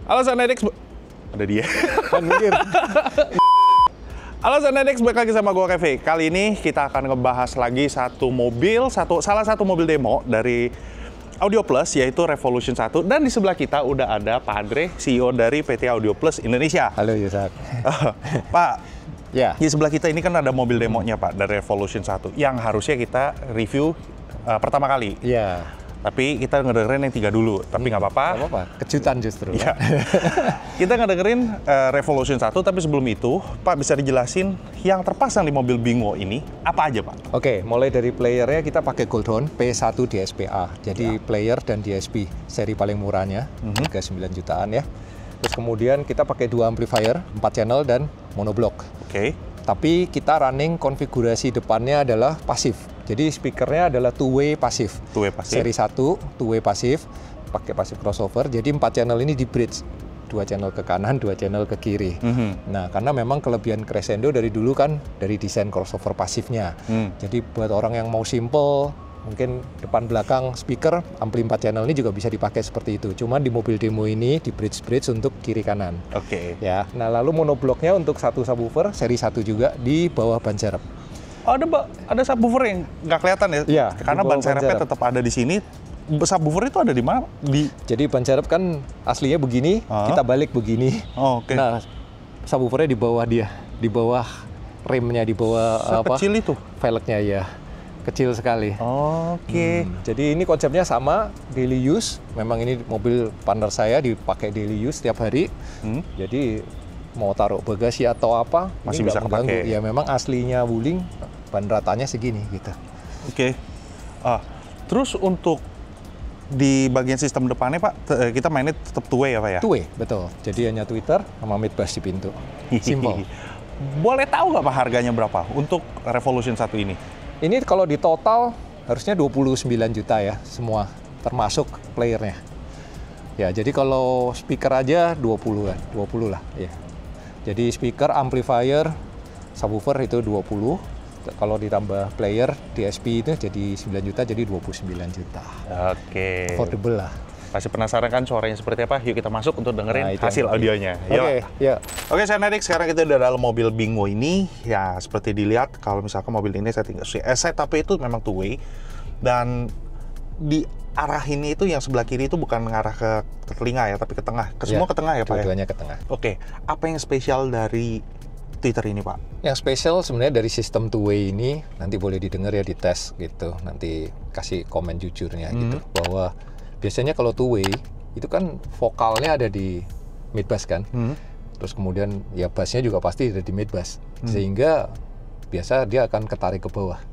Halo Sanedex, ada dia. Kan mikir. Halo Sanedex, balik lagi sama gue Kevin. Kali ini kita akan ngebahas lagi salah satu mobil demo dari Audio Plus, yaitu Revolution 1. Dan di sebelah kita udah ada Pak Andre, CEO dari PT Audio Plus Indonesia. Halo Yusak. Pak, Ya. di sebelah kita ini kan ada mobil demonya Pak, dari Revolution 1, yang harusnya kita review pertama kali. Iya. Tapi kita ngedengerin yang 3 dulu, tapi nggak apa-apa. Nggak apa-apa, kejutan justru. Ya. Kita ngedengerin Revolution 1, tapi sebelum itu, Pak bisa dijelasin yang terpasang di mobil Bingo ini, apa aja Pak? Oke, mulai dari playernya kita pakai Goldhorn P1 DSP-A. Jadi player dan DSP, seri paling murahnya, harga 9 jutaan ya. Terus kemudian kita pakai 2 amplifier, 4 channel dan monoblock. Oke. Tapi kita running konfigurasi depannya adalah pasif. Jadi speakernya adalah two-way pasif. Two-way pasif. Seri 1, two-way pasif, pakai pasif crossover. Jadi 4 channel ini di bridge. 2 channel ke kanan, 2 channel ke kiri. Nah, karena memang kelebihan Crescendo dari dulu kan dari desain crossover pasifnya. Jadi buat orang yang mau simple, mungkin depan belakang speaker, ampli 4 channel ini juga bisa dipakai seperti itu. Cuman di mobil demo ini di bridge untuk kiri kanan. Oke. Ya. Nah, lalu monoblocknya untuk satu subwoofer seri 1 juga di bawah ban serep. Oh, ada subwoofer yang nggak kelihatan ya? Iya, Karena di bawah ban serepnya ban serep. tetap ada di sini. Subwoofer itu ada di mana? Jadi ban serep kan aslinya begini, kita balik begini. Oh, oke. Nah, subwoofernya di bawah dia, di bawah remnya, di bawah Sekecil itu? velgnya ya. Kecil sekali. Oke. Jadi ini konsepnya sama, daily use. Memang ini mobil partner saya dipakai daily use setiap hari. Jadi mau taruh bagasi atau apa, Masih ini bisa nggak mengganggu. kepake. Ya memang aslinya Wuling ban ratanya segini gitu. Oke. Terus untuk di bagian sistem depannya Pak, kita mainnya tetap two-way ya Pak ya? Two-way, betul. Jadi hanya tweeter sama mid bass di pintu. Simple. Boleh tahu nggak Pak harganya berapa untuk Revolution 1 ini? Ini kalau di total harusnya 29 juta ya semua, termasuk playernya. Ya, jadi kalau speaker aja 20 lah ya. Jadi speaker, amplifier, subwoofer itu 20. Kalau ditambah player, DSP itu jadi 9 juta, jadi 29 juta. Oke. Affordable lah. Masih penasaran kan suaranya seperti apa? Yuk kita masuk untuk dengerin Nah, itu hasil yang penting. audionya. Oke, ya. Oke, saya Nedik. Sekarang kita udah dalam mobil Bingo ini. Ya, seperti dilihat, kalau misalkan mobil ini setupnya itu memang two-way. Dan di arah ini itu yang sebelah kiri itu bukan mengarah ke telinga ya, tapi ke tengah. Semua ke tengah ya Pak ya? Dua-duanya ke tengah. Oke, apa yang spesial dari Twitter ini Pak? Yang spesial sebenarnya dari sistem two-way ini, nanti boleh didengar ya di tes gitu. Nanti kasih komen jujurnya gitu. Bahwa biasanya kalau two-way itu kan vokalnya ada di mid bass kan. Terus kemudian ya bassnya juga pasti ada di mid bass. Sehingga biasa dia akan ketarik ke bawah.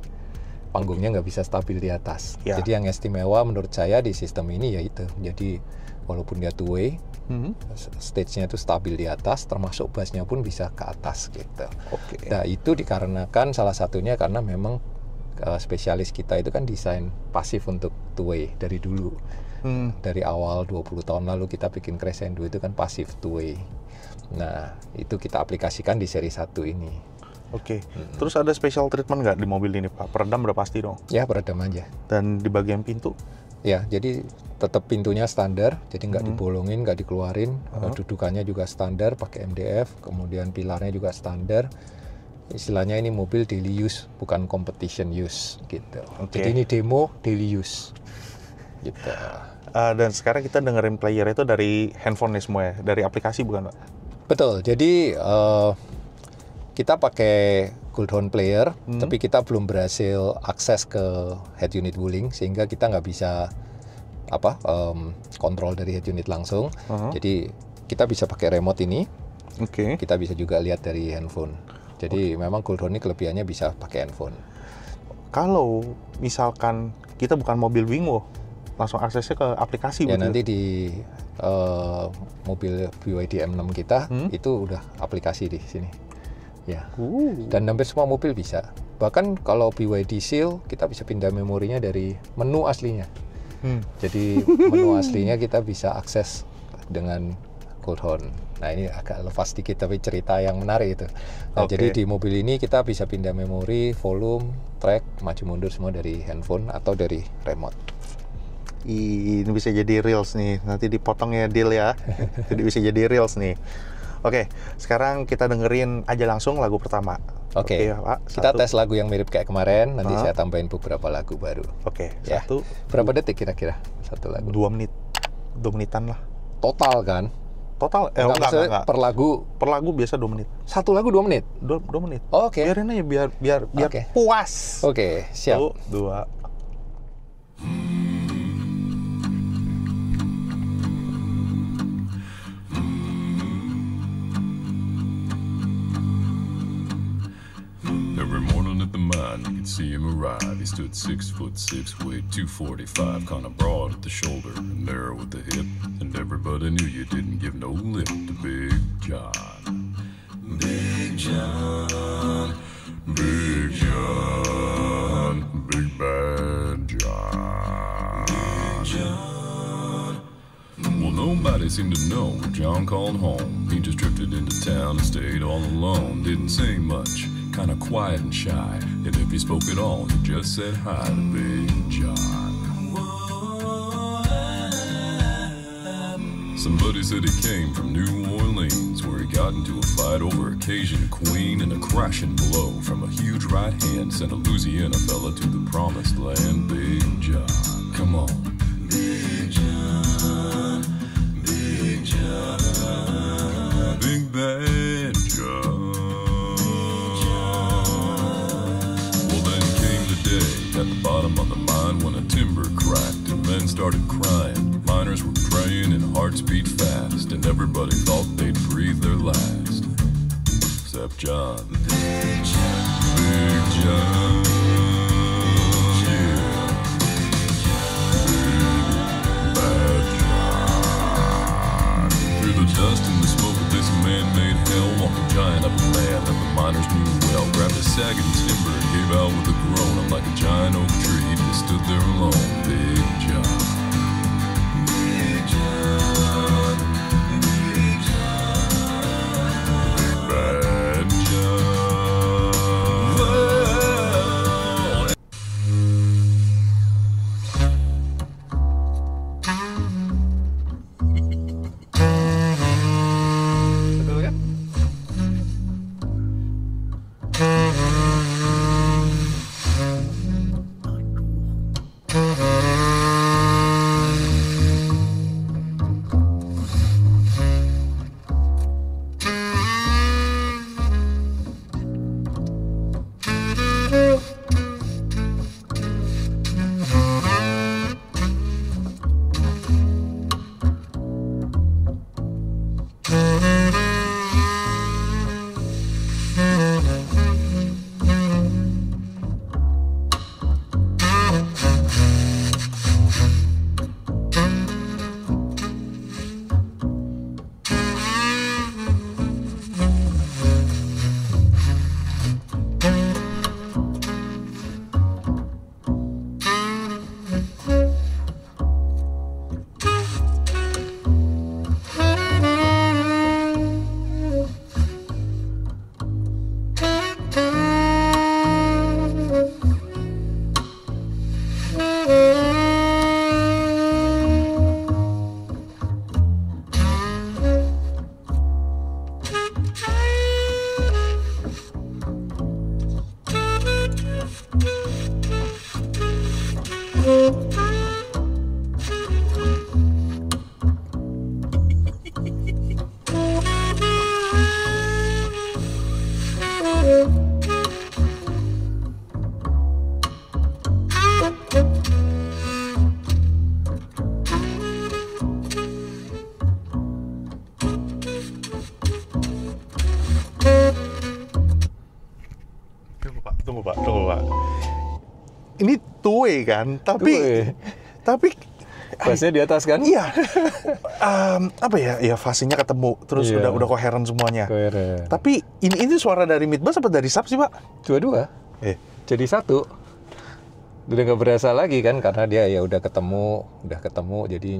Panggungnya nggak bisa stabil di atas. Ya. Jadi yang istimewa menurut saya di sistem ini yaitu. Jadi walaupun dia two-way, stage-nya itu stabil di atas, termasuk bassnya pun bisa ke atas gitu. Oke. Nah itu dikarenakan salah satunya karena memang spesialis kita itu kan desain pasif untuk two-way dari dulu. Dari awal 20 tahun lalu kita bikin Crescendo itu kan pasif two-way. Nah itu kita aplikasikan di seri 1 ini. Oke. Terus ada special treatment nggak di mobil ini Pak? Peredam udah pasti dong. Ya peredam aja. Dan di bagian pintu? Ya jadi tetap pintunya standar, jadi nggak dibolongin, nggak dikeluarin. Dudukannya juga standar, pakai MDF. Kemudian pilarnya juga standar. Istilahnya ini mobil daily use, bukan competition use gitu. Oke. Jadi ini demo daily use gitu. Dan sekarang kita dengerin player itu dari handphone nih semua ya? Dari aplikasi bukan Pak? Betul, jadi kita pakai Goldhorn player, tapi kita belum berhasil akses ke head unit Wuling, sehingga kita nggak bisa kontrol dari head unit langsung. Jadi kita bisa pakai remote ini, Oke. kita bisa juga lihat dari handphone. Jadi memang Goldhorn ini kelebihannya bisa pakai handphone. Kalau misalkan kita bukan mobil Bingo, langsung aksesnya ke aplikasi Ya betul? nanti di mobil BYD M6 kita itu udah aplikasi di sini. Ya. Dan hampir semua mobil bisa. Bahkan kalau BYD Seal kita bisa pindah memorinya dari menu aslinya. Jadi menu aslinya kita bisa akses dengan Goldhorn. Nah ini agak lepas dikit tapi cerita yang menarik itu. Nah jadi di mobil ini kita bisa pindah memori, volume, track, maju mundur semua dari handphone atau dari remote. Ini bisa jadi reels nih. Nanti dipotong ya deal ya. Jadi bisa jadi reels nih. Oke, sekarang kita dengerin aja langsung lagu pertama. Oke, Pak. Kita tes lagu yang mirip kayak kemarin. Nanti Ah. saya tambahin beberapa lagu baru. Oke, Ya. satu, Berapa detik kira-kira satu lagu? 2 menit. 2 menitan lah. Total kan? Total, Maksudnya enggak. per lagu, Per lagu biasa 2 menit. satu lagu 2 menit? 2 menit. Oke. Biarin aja, biar Oke. puas. Oke, siap. 1, 2. Every morning at the mine, you could see him arrive. He stood 6'6", weighed 245, kinda broad at the shoulder and narrow at the hip. And everybody knew you didn't give no lip to Big John. Big John, Big John, Big Bad John. Big John. Well, nobody seemed to know where John called home. He just drifted into town and stayed all alone. Didn't say much, kinda quiet and shy. And if he spoke at all, he just said hi to Big John. Somebody said he came from New Orleans, where he got into a fight over a Cajun queen, and a crashing blow from a huge right hand sent a Louisiana fella to the promised land. Big John, come on. Big John, Big John, Big Bad John. Well, then came the day at the bottom of the mine when a timber cracked and men started crying. Miners were praying and hearts beat fast, and everybody thought they'd breathe their last. Except John. Big John. Big John. Yeah. Big Bad John. Through the dust and the smoke of this man-made hell walked a giant of a man that the miners knew well. Grabbed a sagging timber and gave out with a groan. I'm like a giant oak tree, he just stood there alone. Big John. Big John. Big John. Big Bad John. Whoa. Betul kan? Tunggu Pak. Ini two-way kan, tapi Bassnya di atas kan? iya. Apa ya? Ya fasenya ketemu, terus Iya. udah koheren semuanya. Keren. Tapi ini suara dari mid bass apa dari sub sih, Pak? Dua-dua. Jadi satu. Udah nggak berasa lagi kan, karena dia ya udah ketemu, jadi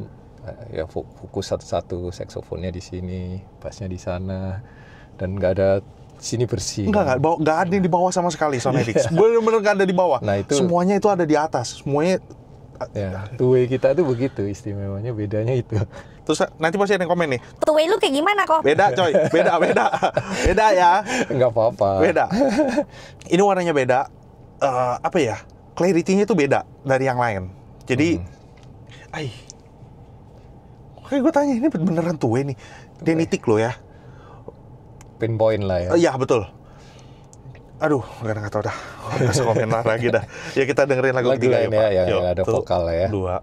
ya fokus satu-satu, saksofonnya di sini, bassnya di sana, dan nggak ada sini bersih. Nggak ada yang di bawah sama sekali Sonetics. Bener-bener nggak ada di bawah. Nah, itu semuanya itu ada di atas. Semuanya Ya, two-way kita tuh begitu istimewanya, bedanya itu. Terus nanti pasti ada yang komen nih. Two-way lu kayak gimana kok? Beda coy, beda. Beda ya. Nggak apa-apa. Beda. Ini warnanya beda. Apa ya? Clarity-nya tuh beda dari yang lain. Jadi, kayak gue tanya, ini beneran two-way nih. Dia nitik loh ya. Pinpoint lah ya. Iya, betul. Aduh, nggak tahu dah. Nggak usah komentar lagi dah. Ya kita dengerin lagu ketiga lain ya, Pak. yang ada vokal lah ya. 2.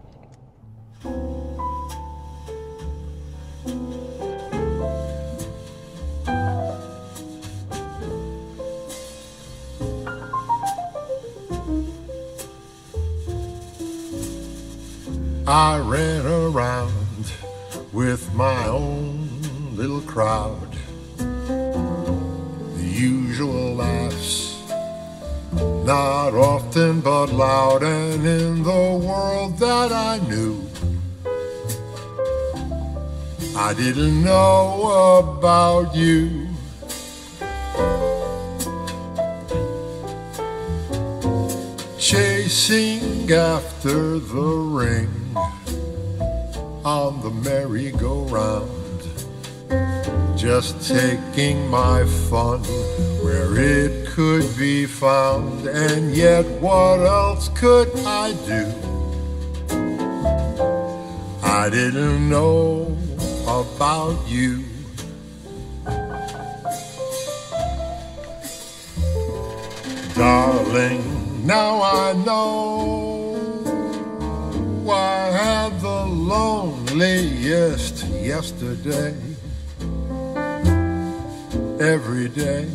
I ran around with my own little crowd. The usual laughs, not often but loud, and in the world that I knew, I didn't know about you. Chasing after the ring on the merry-go-round, just taking my fun where it could be found, and yet what else could I do? I didn't know about you. Darling, now I know I had the loneliest yesterday. Every day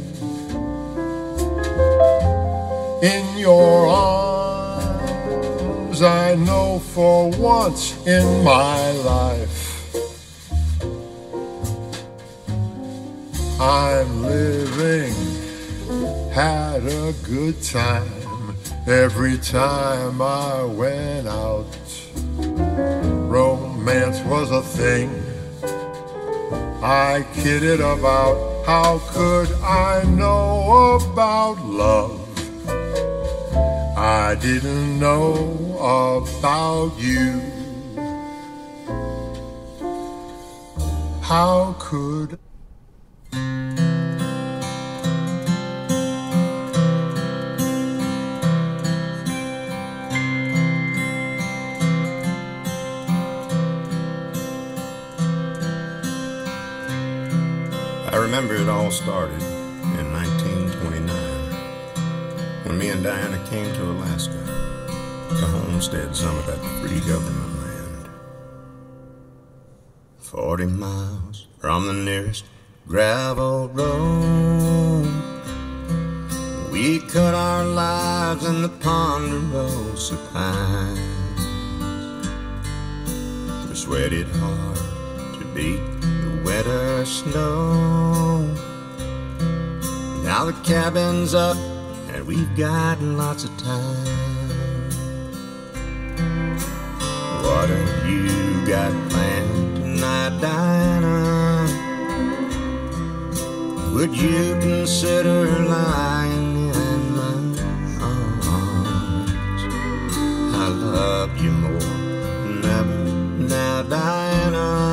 in your arms, I know for once in my life I'm living, had a good time. Every time I went out, romance was a thing I kidded about. How could I know about love? I didn't know about you. How could I remember it all started in 1929 when me and Diana came to Alaska to homestead some of that free government land. 40 miles from the nearest gravel road, we cut our lives in the ponderosa pines. We sweated hard to beat winter snow. Now the cabin's up and we've got lots of time. What have you got planned tonight, Diana? Would you consider lying in my arms? I love you more than ever now, Diana.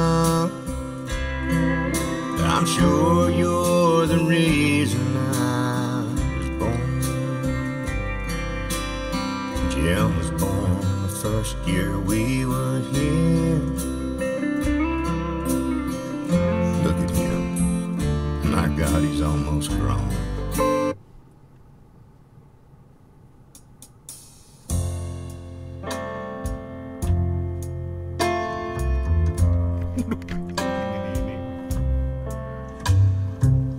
I'm sure you're the reason I was born. Jim was born the first year we were here. Look at him. My God, he's almost grown.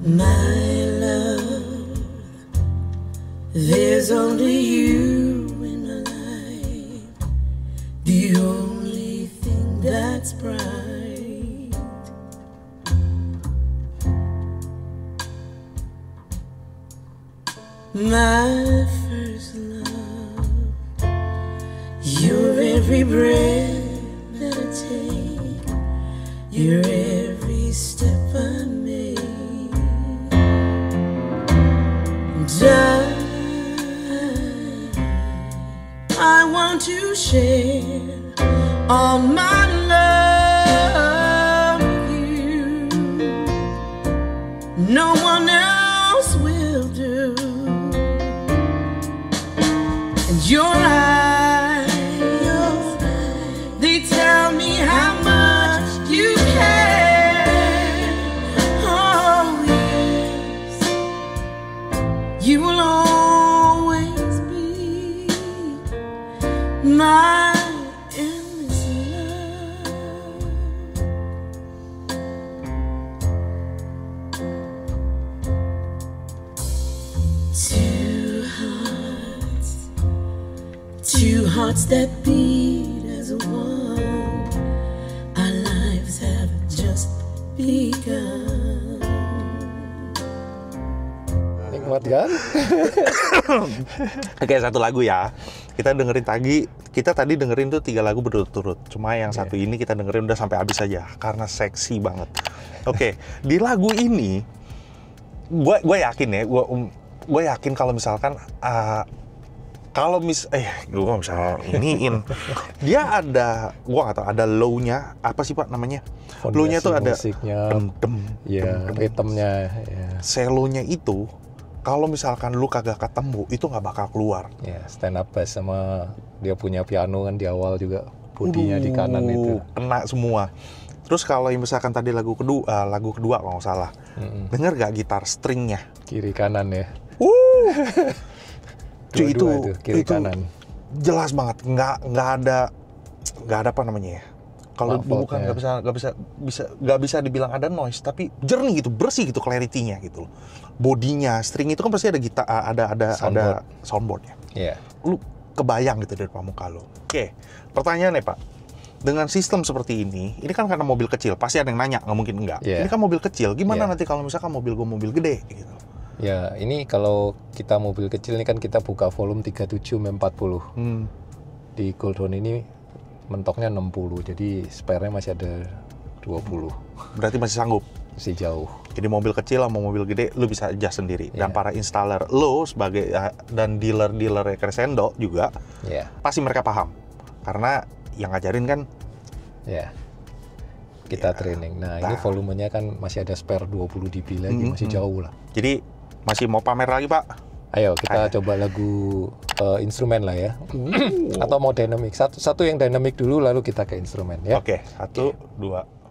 My love, there's only you in my life, the only thing that's bright. My first love, your every breath that I take, your every step I make. I want want to share all my love with you. No one else will do. And your eyes, they tell me how much you care. Oh yes, you will always be my endless love. Two hearts that beat as one. Our lives have just begun. Nikmat kan? Oke, satu lagu ya. Kita tadi dengerin tuh 3 lagu berturut-turut. Cuma yang satu ini kita dengerin udah sampai habis aja karena seksi banget. Oke, di lagu ini gue yakin ya, gue yakin kalau misalkan gue misalnya iniin dia ada, gue nggak tahu ada low-nya apa sih Pak namanya? Low-nya tuh ada ritmenya, ya. Selo-nya itu kalau misalkan lu kagak ketemu itu nggak bakal keluar. Ya, stand up bass sama dia punya piano kan di awal juga, bodinya di kanan itu kena semua. Terus kalau misalkan tadi lagu kedua kalau nggak salah, denger gak gitar stringnya kiri kanan ya? Cuy, itu kiri kanan jelas banget, nggak ada apa namanya ya? Kalau bukan nggak bisa dibilang ada noise, tapi jernih gitu, bersih gitu, clarity-nya gitu loh. Bodinya, string itu kan pasti ada gitar, ada soundboard-nya. Iya. Lu kebayang gitu dari muka lo. Oke, pertanyaannya Pak, dengan sistem seperti ini kan karena mobil kecil, pasti ada yang nanya, nggak mungkin enggak. Yeah. Ini kan mobil kecil, gimana Yeah. nanti kalau misalkan mobil gue mobil gede gitu? Ya, ini kalau kita mobil kecil ini kan kita buka volume 37-40. Di Goldhorn ini mentoknya 60, jadi spare-nya masih ada 20. Berarti masih sanggup? Masih jauh. Jadi mobil kecil sama mobil gede lu bisa adjust sendiri. Dan Yeah. para installer lo sebagai dan dealer-dealer Crescendo juga pasti mereka paham. Karena yang ngajarin kan kita training. Nah, ini volumenya kan masih ada spare 20 dB lagi, masih jauh lah. Jadi masih mau pamer lagi Pak? Ayo kita coba lagu instrumen lah ya. Atau mau dynamic. Satu yang dynamic dulu lalu kita ke instrumen ya. Oke, 1, 2.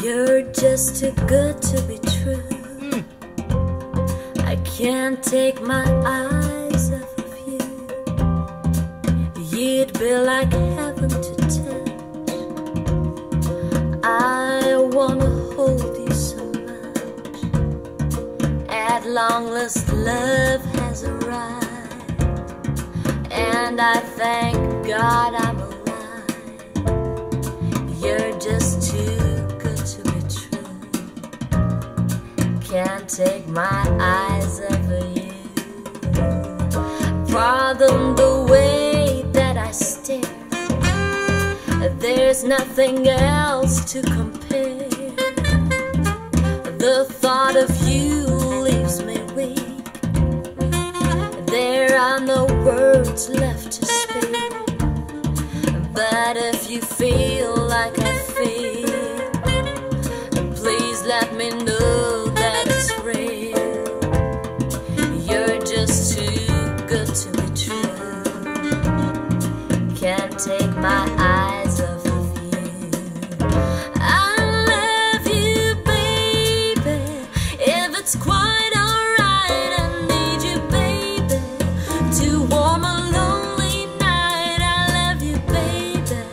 You're just too good to be true. I can't take my eyes off of you. You'd be like heaven to touch. I wanna hold you so much. At long last, love has arrived, and I thank God I'm alive. You're just too can't take my eyes off of you. From the way that I stare, there's nothing else to compare. The thought of you leaves me weak. There are no words left to speak. But if you feel like I feel, please let me know that it's real. You're just too good to be true. Can't take my eyes off of you. I love you, baby. If it's quite alright, I need you, baby, to warm a lonely night. I love you, baby.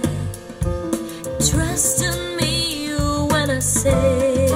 Trust in me when I say,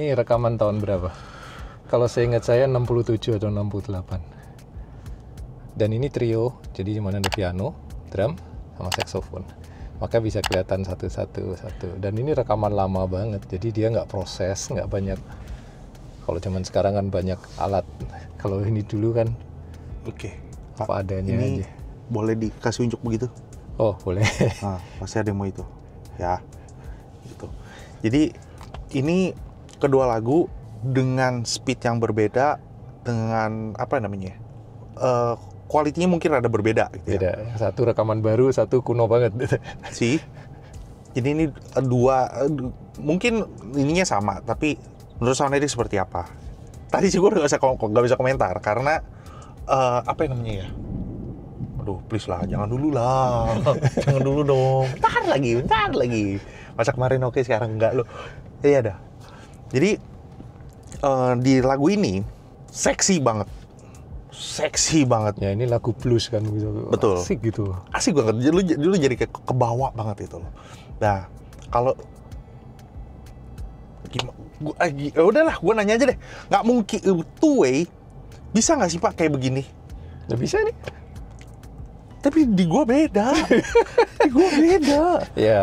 Ini rekaman tahun berapa? Kalau saya ingat saya 67 atau 68. Dan ini trio, jadi di mana ada piano, drum, sama saxophone. Maka bisa kelihatan satu. Dan ini rekaman lama banget, jadi dia nggak proses, nggak banyak. Kalau zaman sekarang kan banyak alat. Kalau ini dulu kan Oke. apa adanya Ini aja. boleh dikasih unjuk begitu? Oh boleh. Nah, pasti ada yang mau itu. Ya. Gitu. Jadi ini kedua lagu dengan speed yang berbeda, dengan apa namanya? Kualitinya mungkin ada berbeda gitu ya. Beda. Satu rekaman baru, satu kuno banget. Sih. Jadi ini dua mungkin ininya sama, tapi menurut Sound Edix seperti apa? Tadi sih gue nggak bisa komentar karena apa yang namanya ya? Aduh, please lah, jangan dulu lah, jangan dulu dong. Bentar lagi. Masa kemarin oke, sekarang enggak lo? Iya dah. Jadi di lagu ini seksi banget. Ya ini lagu blues kan gitu. Betul. Asik gitu. Asik banget. Dulu jadi kayak kebawa banget itu loh. Nah, kalau udahlah, gue nanya aja deh. Nggak mungkin two way bisa nggak sih Pak kayak begini? Nggak bisa nih. Tapi di gue beda. Ya.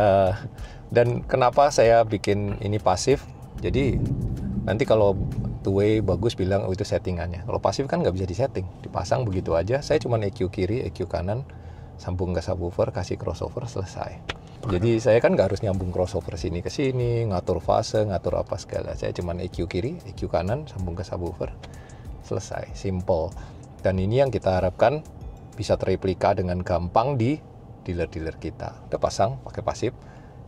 Dan kenapa saya bikin ini pasif? Jadi nanti kalau two way bagus bilang itu settingannya. Kalau pasif kan nggak bisa disetting, dipasang begitu aja. Saya cuma EQ kiri, EQ kanan, sambung ke subwoofer, kasih crossover, selesai. Jadi saya kan nggak harus nyambung crossover sini ke sini, ngatur fase, ngatur apa segala. Saya cuma EQ kiri, EQ kanan, sambung ke subwoofer, selesai, simple. Dan ini yang kita harapkan bisa tereplika dengan gampang di dealer-dealer kita. Udah pasang pakai pasif,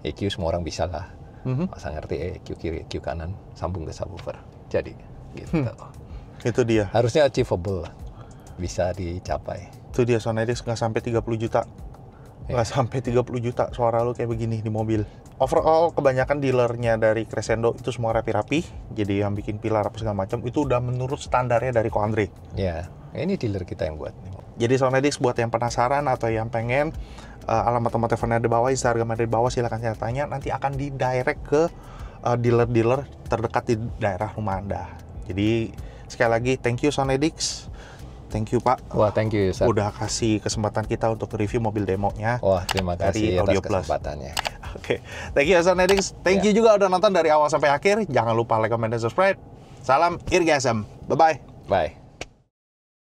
EQ semua orang bisa lah. Pasang RTA, EQ kiri, EQ kanan, sambung ke subwoofer. Jadi gitu. Itu dia. Harusnya achievable lah. Bisa dicapai. Itu dia, Sound Edix nggak sampai 30 juta. Nggak sampai 30 juta suara lu kayak begini di mobil. Overall kebanyakan dealernya dari Crescendo itu semua rapi-rapi. Jadi yang bikin pilar apa segala macam itu udah menurut standarnya dari Ko Andre. Ya, ini dealer kita yang buat. Jadi Sound Edix buat yang penasaran atau yang pengen alamat nomor teleponnya di bawah, Instagram ada di bawah, silakan tanya. Nanti akan di direct ke dealer-dealer terdekat di daerah rumah Anda. Jadi sekali lagi thank you Sound Edix. Thank you Pak. Wah, thank you Yusuf. Udah kasih kesempatan kita untuk review mobil demonya. Wah, terima kasih atas Audio Plus. kesempatannya. Oke, thank you Sound Edix. Thank you juga udah nonton dari awal sampai akhir. Jangan lupa like, comment, dan subscribe. Salam Irgasm. Bye-bye. Bye.